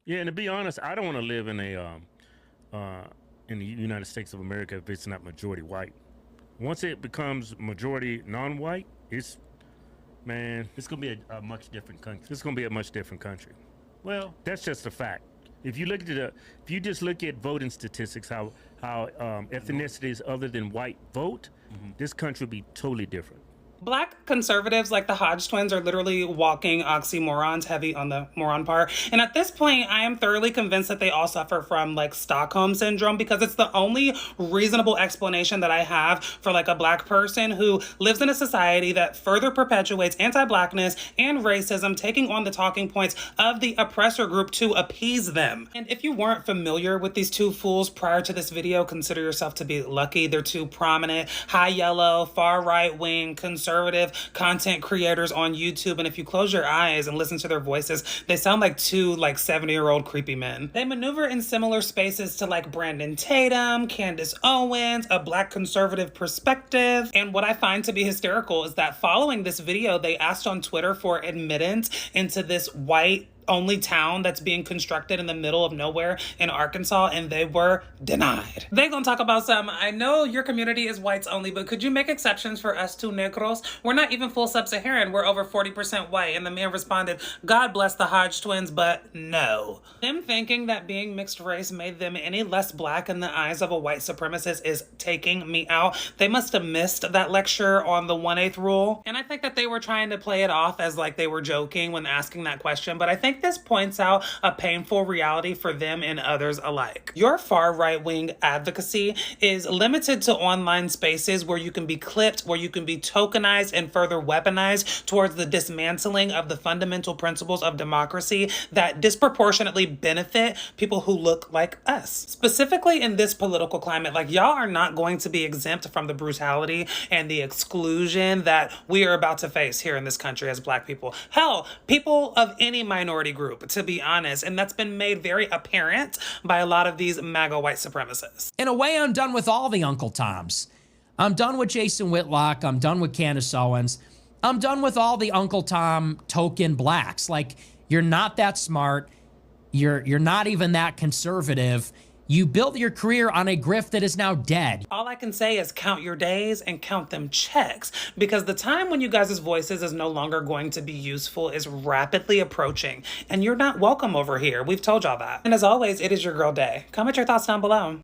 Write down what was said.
Yeah, and to be honest, I don't want to live in the United States of America if it's not majority white. Once it becomes majority non-white, it's gonna be a much different country. It's gonna be a much different country. Well, that's just a fact. If you look at if you just look at voting statistics, how ethnicities other than white vote, this country would be totally different. Black conservatives like the Hodge twins are literally walking oxymorons, heavy on the moron part. And at this point, I am thoroughly convinced that they all suffer from like Stockholm syndrome, because it's the only reasonable explanation that I have for like a Black person who lives in a society that further perpetuates anti-Blackness and racism, taking on the talking points of the oppressor group to appease them. And if you weren't familiar with these two fools prior to this video, consider yourself to be lucky. They're two prominent, high yellow, far right wing, conservative content creators on YouTube, and if you close your eyes and listen to their voices, they sound like two like 70-year-old creepy men. They maneuver in similar spaces to like Brandon Tatum, Candace Owens, a Black conservative perspective. And what I find to be hysterical is that following this video, they asked on Twitter for admittance into this white only town that's being constructed in the middle of nowhere in Arkansas, and they were denied. They gonna talk about some, I know your community is whites only, but could you make exceptions for us two negros? We're not even full sub-Saharan, we're over 40% white. And the man responded, God bless the Hodge twins, but no. Them thinking that being mixed race made them any less Black in the eyes of a white supremacist is taking me out. They must have missed that lecture on the 1/8 rule. And I think that they were trying to play it off as like they were joking when asking that question, but I think this points out a painful reality for them and others alike. Your far right-wing advocacy is limited to online spaces where you can be clipped, where you can be tokenized and further weaponized towards the dismantling of the fundamental principles of democracy that disproportionately benefit people who look like us. Specifically in this political climate, like y'all are not going to be exempt from the brutality and the exclusion that we are about to face here in this country as Black people. Hell, people of any minority group, to be honest. And that's been made very apparent by a lot of these MAGA white supremacists. In a way, I'm done with all the Uncle Toms. I'm done with Jason Whitlock. I'm done with Candace Owens. I'm done with all the Uncle Tom token Blacks. Like, you're not that smart. You're not even that conservative. You built your career on a grift that is now dead. All I can say is count your days and count them checks, because the time when you guys' voices is no longer going to be useful is rapidly approaching, and you're not welcome over here. We've told y'all that. And as always, it is your girl Day. Comment your thoughts down below.